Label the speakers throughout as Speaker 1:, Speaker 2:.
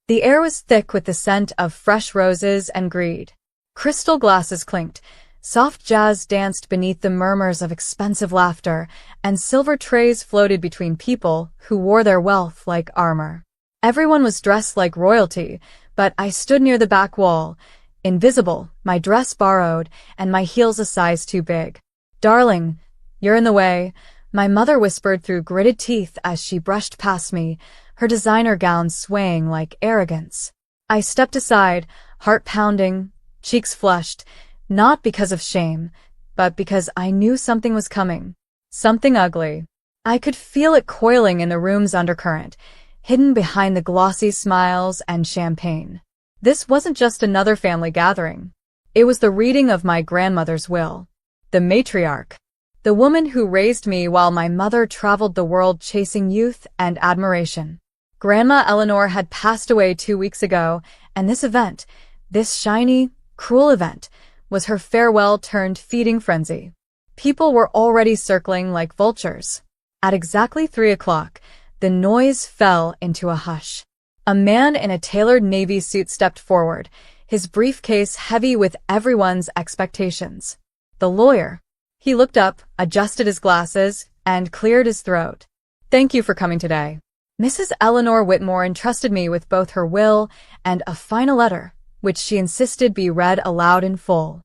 Speaker 1: The air was thick with the scent of fresh roses and greed. Crystal glasses clinked, soft jazz danced beneath the murmurs of expensive laughter, and silver trays floated between people who wore their wealth like armor. Everyone was dressed like royalty, but I stood near the back wall, invisible, my dress borrowed, and my heels a size too big. "Darling, you're in the way," my mother whispered through gritted teeth as she brushed past me, her designer gown swaying like arrogance. I stepped aside, heart pounding, cheeks flushed, not because of shame, but because I knew something was coming. Something ugly. I could feel it coiling in the room's undercurrent, hidden behind the glossy smiles and champagne. This wasn't just another family gathering. It was the reading of my grandmother's will. The matriarch. The woman who raised me while my mother traveled the world chasing youth and admiration. Grandma Eleanor had passed away 2 weeks ago, and this event, this shiny, cruel event, was her farewell turned feeding frenzy. People were already circling like vultures. At exactly 3 o'clock, the noise fell into a hush. A man in a tailored navy suit stepped forward, his briefcase heavy with everyone's expectations. The lawyer. He looked up, adjusted his glasses, and cleared his throat. "Thank you for coming today. Mrs. Eleanor Whitmore entrusted me with both her will and a final letter, which she insisted be read aloud in full."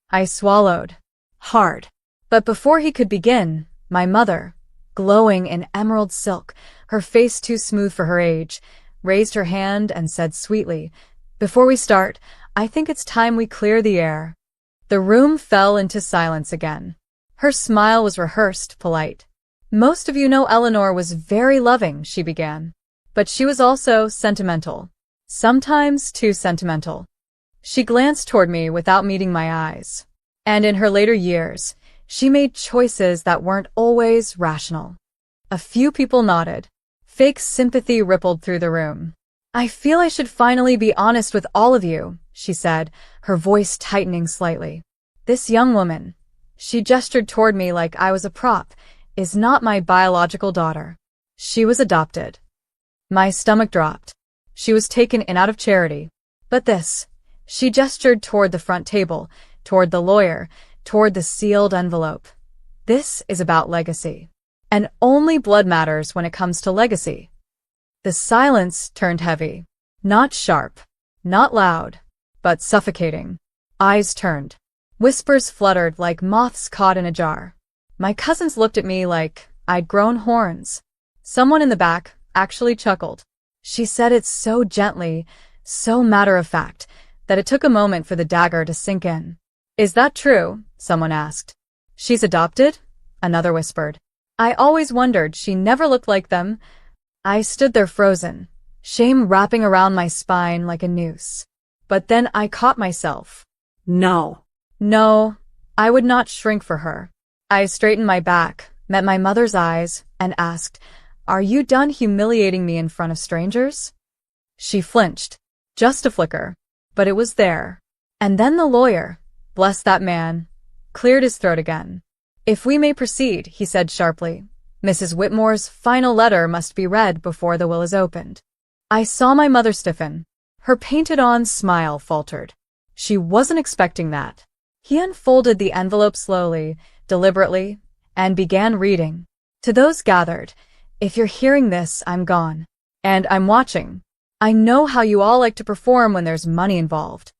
Speaker 1: I swallowed. Hard. But before he could begin, my mother, glowing in emerald silk, her face too smooth for her age, raised her hand and said sweetly, "Before we start, I think it's time we clear the air." The room fell into silence again. Her smile was rehearsed, polite. "Most of you know Eleanor was very loving," she began. "But she was also sentimental. Sometimes too sentimental." She glanced toward me without meeting my eyes. And in her later years, she made choices that weren't always rational. A few people nodded. Fake sympathy rippled through the room. "I feel I should finally be honest with all of you," she said, her voice tightening slightly. "This young woman," she gestured toward me like I was a prop, "is not my biological daughter. She was adopted." My stomach dropped. She was taken in out of charity. But this, she gestured toward the front table, toward the lawyer, toward the sealed envelope. "This is about legacy. And only blood matters when it comes to legacy." The silence turned heavy. Not sharp, not loud, but suffocating. Eyes turned. Whispers fluttered like moths caught in a jar. My cousins looked at me like I'd grown horns. Someone in the back actually chuckled. She said it so gently, so matter-of-fact, that it took a moment for the dagger to sink in. "Is that true?" someone asked. "She's adopted?" another whispered. I always wondered, she never looked like them. I stood there frozen, shame wrapping around my spine like a noose. But then I caught myself. No, I would not shrink for her. I straightened my back, met my mother's eyes, and asked, "Are you done humiliating me in front of strangers?" She flinched. Just a flicker. But it was there. And then the lawyer, bless that man, cleared his throat again. "If we may proceed," he said sharply, "Mrs. Whitmore's final letter must be read before the will is opened." I saw my mother stiffen. Her painted-on smile faltered. She wasn't expecting that. He unfolded the envelope slowly, deliberately, and began reading. "To those gathered, if you're hearing this, I'm gone. And I'm watching. I know how you all like to perform when there's money involved."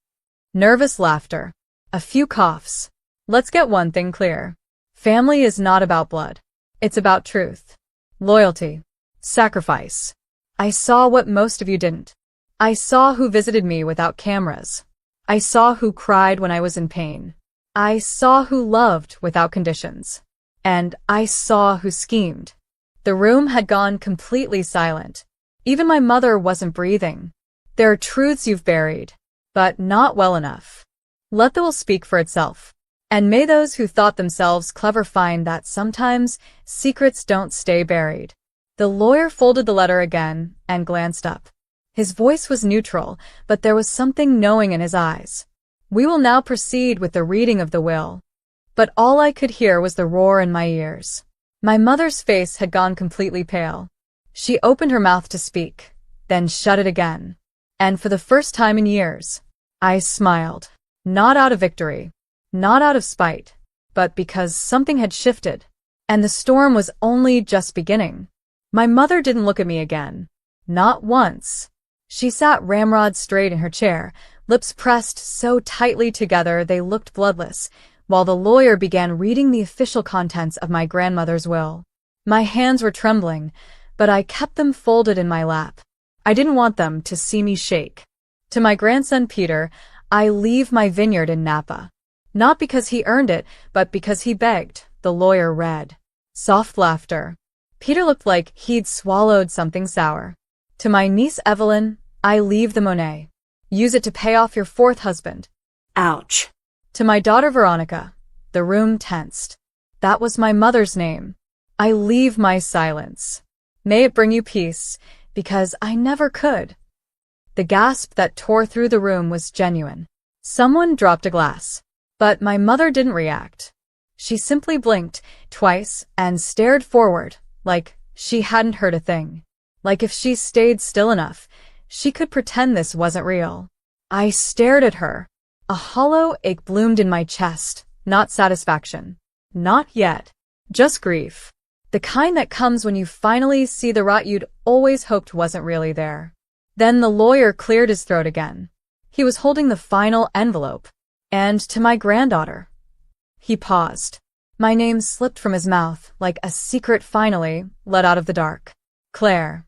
Speaker 1: Nervous laughter. A few coughs. "Let's get one thing clear. Family is not about blood. It's about truth, loyalty, sacrifice." I saw what most of you didn't. I saw who visited me without cameras. I saw who cried when I was in pain. I saw who loved without conditions. And I saw who schemed. The room had gone completely silent. Even my mother wasn't breathing. "There are truths you've buried, but not well enough. Let the will speak for itself. And may those who thought themselves clever find that sometimes secrets don't stay buried." The lawyer folded the letter again and glanced up. His voice was neutral, but there was something knowing in his eyes. "We will now proceed with the reading of the will." But all I could hear was the roar in my ears. My mother's face had gone completely pale. She opened her mouth to speak, then shut it again. And for the first time in years, I smiled. Not out of victory, not out of spite, but because something had shifted, and the storm was only just beginning. My mother didn't look at me again. Not once. She sat ramrod straight in her chair, lips pressed so tightly together they looked bloodless, while the lawyer began reading the official contents of my grandmother's will. My hands were trembling, but I kept them folded in my lap. I didn't want them to see me shake. To my grandson Peter, I leave my vineyard in Napa. Not because he earned it, but because he begged, the lawyer read. Soft laughter. Peter looked like he'd swallowed something sour. To my niece Evelyn, I leave the Monet. Use it to pay off your fourth husband.
Speaker 2: Ouch.
Speaker 1: To my daughter Veronica, the room tensed. That was my mother's name. I leave my silence. May it bring you peace, because I never could. The gasp that tore through the room was genuine. Someone dropped a glass. But my mother didn't react. She simply blinked twice and stared forward, like she hadn't heard a thing. Like if she stayed still enough, she could pretend this wasn't real. I stared at her. A hollow ache bloomed in my chest. Not satisfaction. Not yet. Just grief. The kind that comes when you finally see the rot you'd always hoped wasn't really there. Then the lawyer cleared his throat again. He was holding the final envelope. And to my granddaughter. He paused. My name slipped from his mouth like a secret finally let out of the dark. Claire.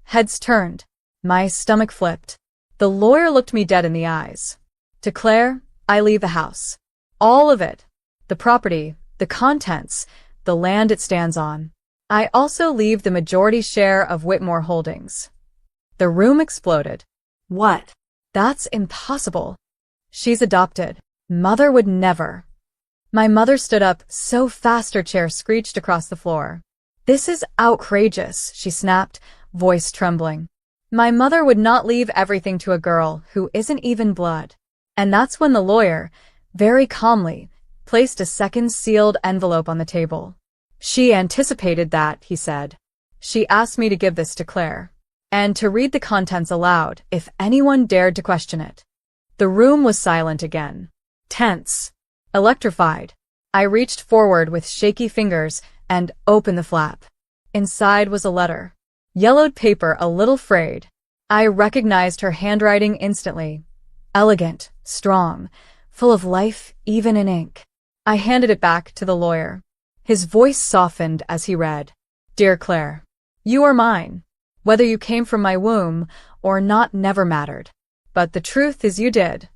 Speaker 1: Heads turned. My stomach flipped. The lawyer looked me dead in the eyes. To Claire, I leave the house. All of it. The property, the contents, the land it stands on. I also leave the majority share of Whitmore Holdings. The room exploded.
Speaker 2: What?
Speaker 1: That's impossible. She's adopted. Mother would never. My mother stood up so fast her chair screeched across the floor. This is outrageous, she snapped, voice trembling. My mother would not leave everything to a girl who isn't even blood. And that's when the lawyer, very calmly, placed a second sealed envelope on the table. She anticipated that, he said. She asked me to give this to Claire, and to read the contents aloud if anyone dared to question it. The room was silent again. Tense. Electrified. I reached forward with shaky fingers and opened the flap. Inside was a letter. Yellowed paper a little frayed. I recognized her handwriting instantly. Elegant, strong, full of life even in ink. I handed it back to the lawyer. His voice softened as he read. Dear Claire, you are mine. Whether you came from my womb or not never mattered. But the truth is you did.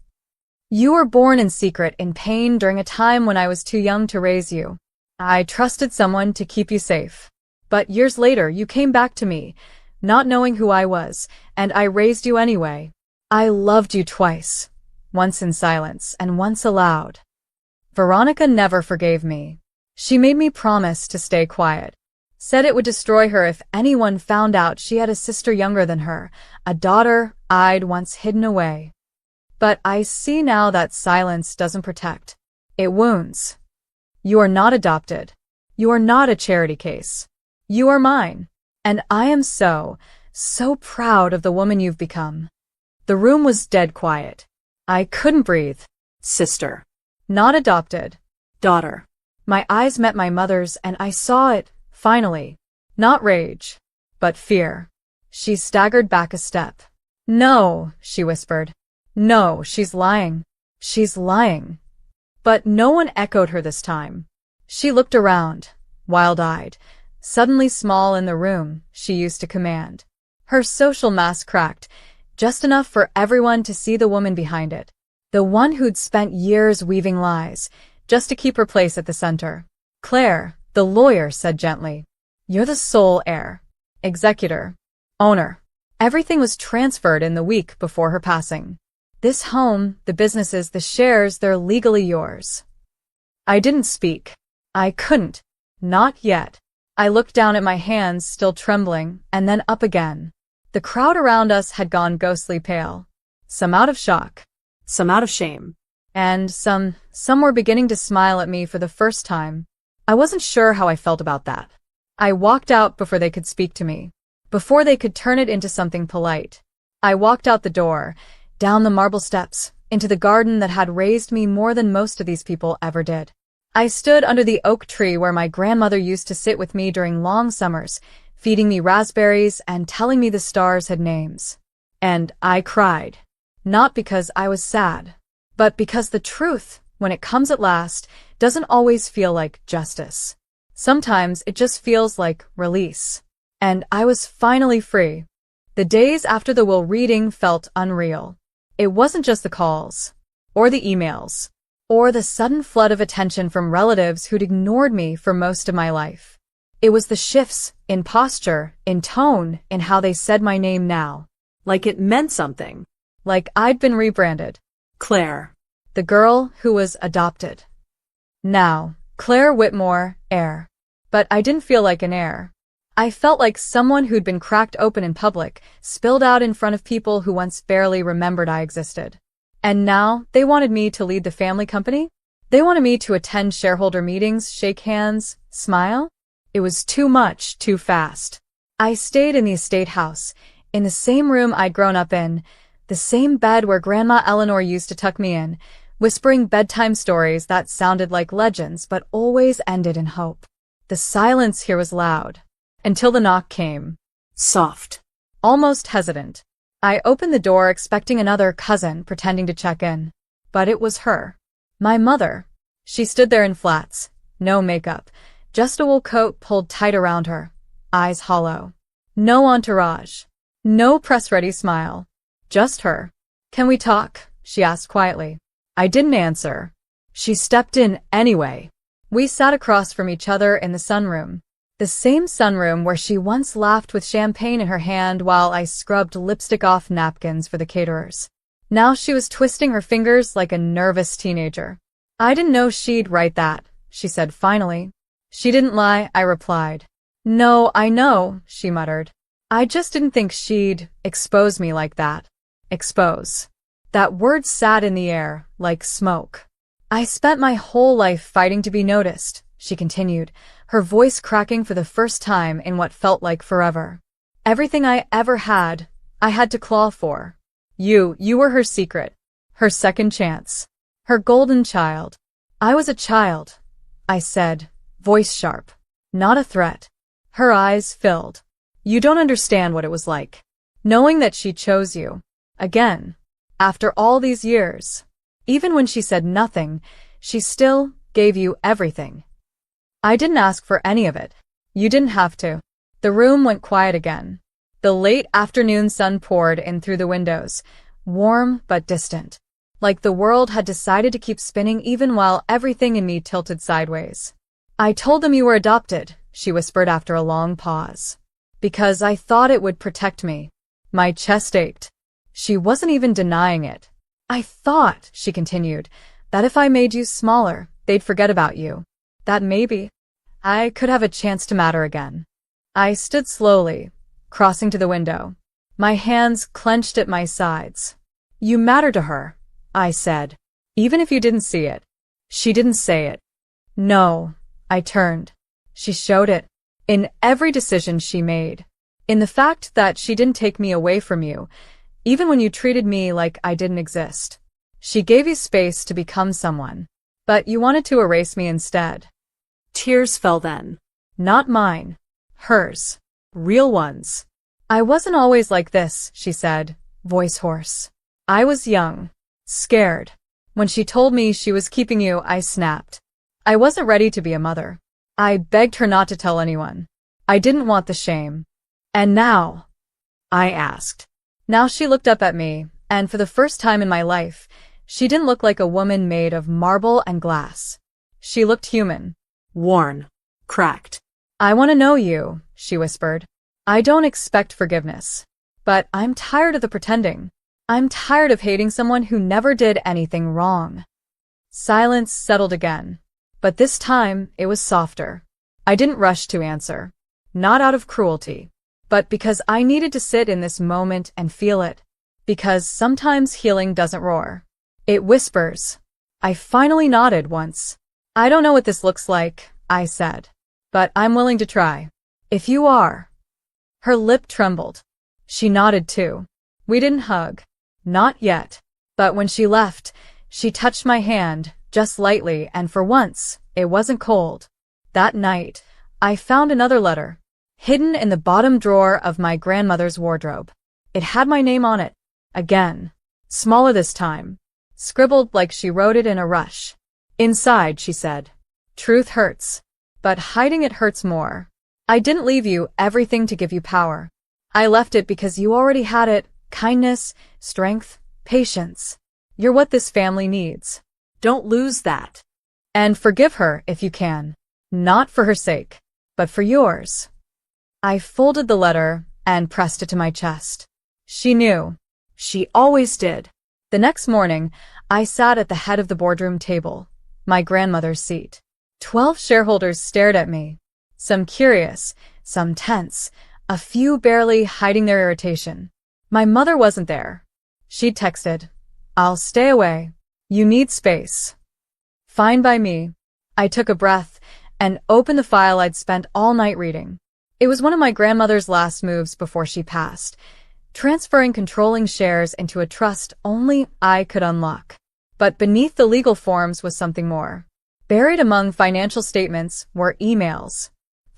Speaker 1: You were born in secret in pain during a time when I was too young to raise you. I trusted someone to keep you safe. But years later you came back to me, not knowing who I was, and I raised you anyway. I loved you twice, once in silence and once aloud. Veronica never forgave me. She made me promise to stay quiet. Said it would destroy her if anyone found out she had a sister younger than her, a daughter I'd once hidden away. But I see now that silence doesn't protect. It wounds. You are not adopted. You are not a charity case. You are mine. And I am so proud of the woman you've become. The room was dead quiet. I couldn't breathe.
Speaker 2: Sister.
Speaker 1: Not adopted.
Speaker 2: Daughter.
Speaker 1: My eyes met my mother's and I saw it, finally. Not rage, but fear. She staggered back a step. No, she whispered. No, she's lying. She's lying. But no one echoed her this time. She looked around, wild-eyed, suddenly small in the room she used to command. Her social mask cracked, just enough for everyone to see the woman behind it. The one who'd spent years weaving lies, just to keep her place at the center. Claire, the lawyer said gently. You're the sole heir, executor, owner. Everything was transferred in the week before her passing. This home, the businesses, the shares, they're legally yours. I didn't speak. I couldn't. Not yet. I looked down at my hands, still trembling, and then up again. The crowd around us had gone ghostly pale. Some out of shock.
Speaker 2: Some out of shame.
Speaker 1: And some were beginning to smile at me for the first time. I wasn't sure how I felt about that. I walked out before they could speak to me. before they could turn it into something polite. I walked out the door, down the marble steps, into the garden that had raised me more than most of these people ever did. I stood under the oak tree where my grandmother used to sit with me during long summers, feeding me raspberries and telling me the stars had names. And I cried. Not because I was sad, but because the truth, when it comes at last, doesn't always feel like justice. Sometimes it just feels like release. And I was finally free. The days after the will reading felt unreal. It wasn't just the calls, or the emails, or the sudden flood of attention from relatives who'd ignored me for most of my life. It was the shifts in posture, in tone, in how they said my name now.
Speaker 2: Like it meant something.
Speaker 1: Like I'd been rebranded.
Speaker 2: Claire.
Speaker 1: The girl who was adopted. Now, Claire Whitmore, heir. But I didn't feel like an heir. I felt like someone who'd been cracked open in public, spilled out in front of people who once barely remembered I existed. And now, they wanted me to lead the family company? They wanted me to attend shareholder meetings, shake hands, smile? It was too much, too fast. I stayed in the estate house, in the same room I'd grown up in, the same bed where Grandma Eleanor used to tuck me in, whispering bedtime stories that sounded like legends but always ended in hope. The silence here was loud. Until the knock came.
Speaker 2: Soft.
Speaker 1: Almost hesitant. I opened the door expecting another cousin pretending to check in. But it was her. My mother. She stood there in flats. No makeup. Just a wool coat pulled tight around her. Eyes hollow. No entourage. No press-ready smile. Just her. "Can we talk?" she asked quietly. I didn't answer. She stepped in anyway. We sat across from each other in the sunroom. The same sunroom where she once laughed with champagne in her hand while I scrubbed lipstick off napkins for the caterers. Now she was twisting her fingers like a nervous teenager. "I didn't know she'd write that," she said finally. "She didn't lie," I replied. "No, I know," she muttered. "I just didn't think she'd expose me like that." Expose. That word sat in the air, like smoke. "I spent my whole life fighting to be noticed," she continued, her voice cracking for the first time in what felt like forever. "Everything I ever had, I had to claw for. You were her secret, her second chance, her golden child." "I was a child," I said, voice sharp, not a threat. Her eyes filled. "You don't understand what it was like, knowing that she chose you. Again. After all these years. Even when she said nothing, she still gave you everything. I didn't ask for any of it. You didn't have to." The room went quiet again. The late afternoon sun poured in through the windows, warm but distant. Like the world had decided to keep spinning even while everything in me tilted sideways. "I told them you were adopted," she whispered after a long pause. "Because I thought it would protect me." My chest ached. She wasn't even denying it. "I thought," she continued, "that if I made you smaller, they'd forget about you. That maybe I could have a chance to matter again." I stood slowly, crossing to the window. My hands clenched at my sides. "You matter to her," I said, "even if you didn't see it." She didn't say it. "No," I turned. She showed it. In every decision she made. In the fact that she didn't take me away from you, even when you treated me like I didn't exist. She gave you space to become someone. But you wanted to erase me instead.
Speaker 2: Tears fell then.
Speaker 1: Not mine. Hers. Real ones. "I wasn't always like this," she said, voice hoarse. "I was young. Scared. When she told me she was keeping you, I snapped. I wasn't ready to be a mother. I begged her not to tell anyone. I didn't want the shame." "And now?" I asked. Now she looked up at me, and for the first time in my life, she didn't look like a woman made of marble and glass. She looked human.
Speaker 2: Worn. Cracked.
Speaker 1: "I want to know you," she whispered. "I don't expect forgiveness. But I'm tired of the pretending. I'm tired of hating someone who never did anything wrong." Silence settled again. But this time, it was softer. I didn't rush to answer. Not out of cruelty. But because I needed to sit in this moment and feel it. Because sometimes healing doesn't roar. It whispers. I finally nodded once. "I don't know what this looks like," I said. "But I'm willing to try. If you are." Her lip trembled. She nodded too. We didn't hug. Not yet. But when she left, she touched my hand, just lightly, and for once, it wasn't cold. That night, I found another letter, hidden in the bottom drawer of my grandmother's wardrobe. It had my name on it. Again. Smaller this time. Scribbled like she wrote it in a rush. Inside, she said, "Truth hurts. But hiding it hurts more. I didn't leave you everything to give you power. I left it because you already had it. Kindness, strength, patience. You're what this family needs.
Speaker 2: Don't lose that.
Speaker 1: And forgive her if you can. Not for her sake, but for yours." I folded the letter and pressed it to my chest. She knew. She always did. The next morning, I sat at the head of the boardroom table, my grandmother's seat. 12 shareholders stared at me. Some curious, some tense, a few barely hiding their irritation. My mother wasn't there. She'd texted, "I'll stay away. You need space." Fine by me. I took a breath and opened the file I'd spent all night reading. It was one of my grandmother's last moves before she passed, transferring controlling shares into a trust only I could unlock. But beneath the legal forms was something more. Buried among financial statements were emails.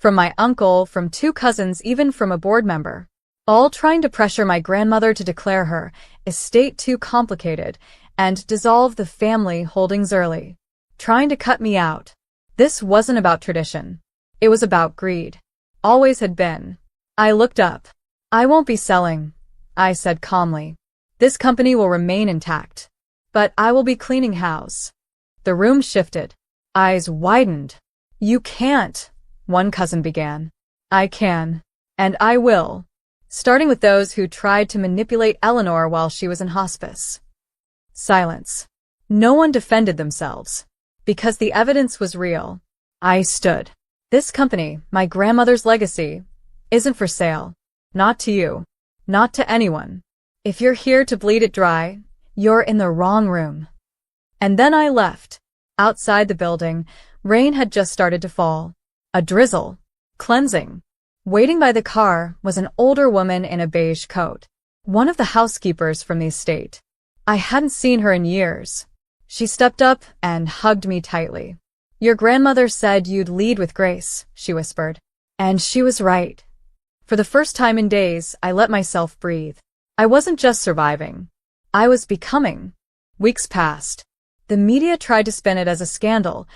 Speaker 1: From my uncle, from 2 cousins, even from a board member. All trying to pressure my grandmother to declare her estate too complicated and dissolve the family holdings early. Trying to cut me out. This wasn't about tradition. It was about greed. Always had been. I looked up. "I won't be selling," I said calmly. "This company will remain intact. But I will be cleaning house." The room shifted. Eyes widened. "You can't," one cousin began. "I can. And I will. Starting with those who tried to manipulate Eleanor while she was in hospice." Silence. No one defended themselves. Because the evidence was real. I stood. "This company, my grandmother's legacy, isn't for sale. Not to you. Not to anyone. If you're here to bleed it dry, you're in the wrong room." And then I left. Outside the building, rain had just started to fall. A drizzle. Cleansing. Waiting by the car was an older woman in a beige coat. One of the housekeepers from the estate. I hadn't seen her in years. She stepped up and hugged me tightly. "Your grandmother said you'd lead with grace," she whispered. And she was right. For the first time in days, I let myself breathe. I wasn't just surviving. I was becoming. Weeks passed. The media tried to spin it as a scandal.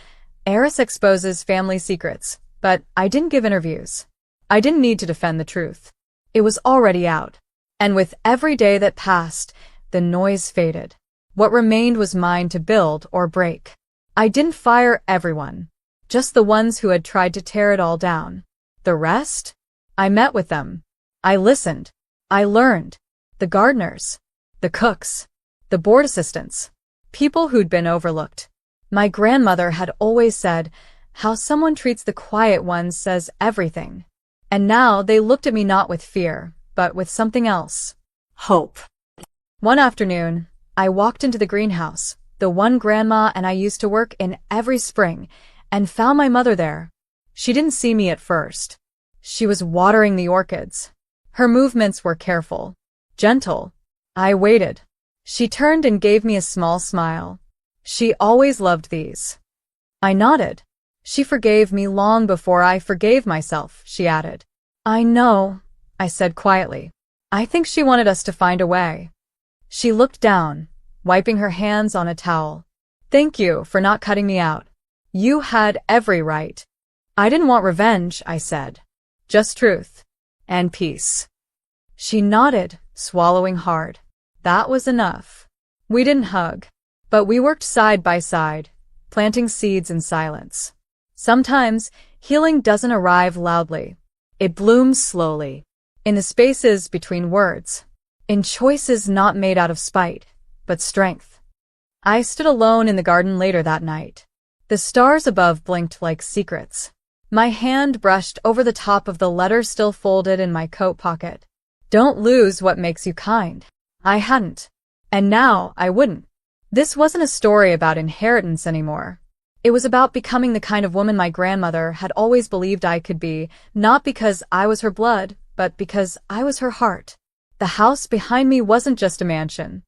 Speaker 1: Heiress exposes family secrets. But I didn't give interviews. I didn't need to defend the truth. It was already out. And with every day that passed, the noise faded. What remained was mine to build or break. I didn't fire everyone. Just the ones who had tried to tear it all down. The rest? I met with them. I listened. I learned. The gardeners. The cooks. The board assistants. People who'd been overlooked. My grandmother had always said, "How someone treats the quiet ones says everything." And now they looked at me not with fear, but with something else. Hope. One afternoon, I walked into the greenhouse, the one Grandma and I used to work in every spring, and found my mother there. She didn't see me at first. She was watering the orchids. Her movements were careful, gentle. I waited. She turned and gave me a small smile. She always loved these. I nodded. "She forgave me long before I forgave myself," she added. "I know," I said quietly. "I think she wanted us to find a way." She looked down, wiping her hands on a towel. "Thank you for not cutting me out. You had every right." "I didn't want revenge," I said. "Just truth. And peace." She nodded, swallowing hard. That was enough. We didn't hug. But we worked side by side, planting seeds in silence. Sometimes, healing doesn't arrive loudly. It blooms slowly. In the spaces between words. In choices not made out of spite, but strength. I stood alone in the garden later that night. The stars above blinked like secrets. My hand brushed over the top of the letter still folded in my coat pocket. "Don't lose what makes you kind." I hadn't. And now I wouldn't. This wasn't a story about inheritance anymore. It was about becoming the kind of woman my grandmother had always believed I could be, not because I was her blood, but because I was her heart. The house behind me wasn't just a mansion.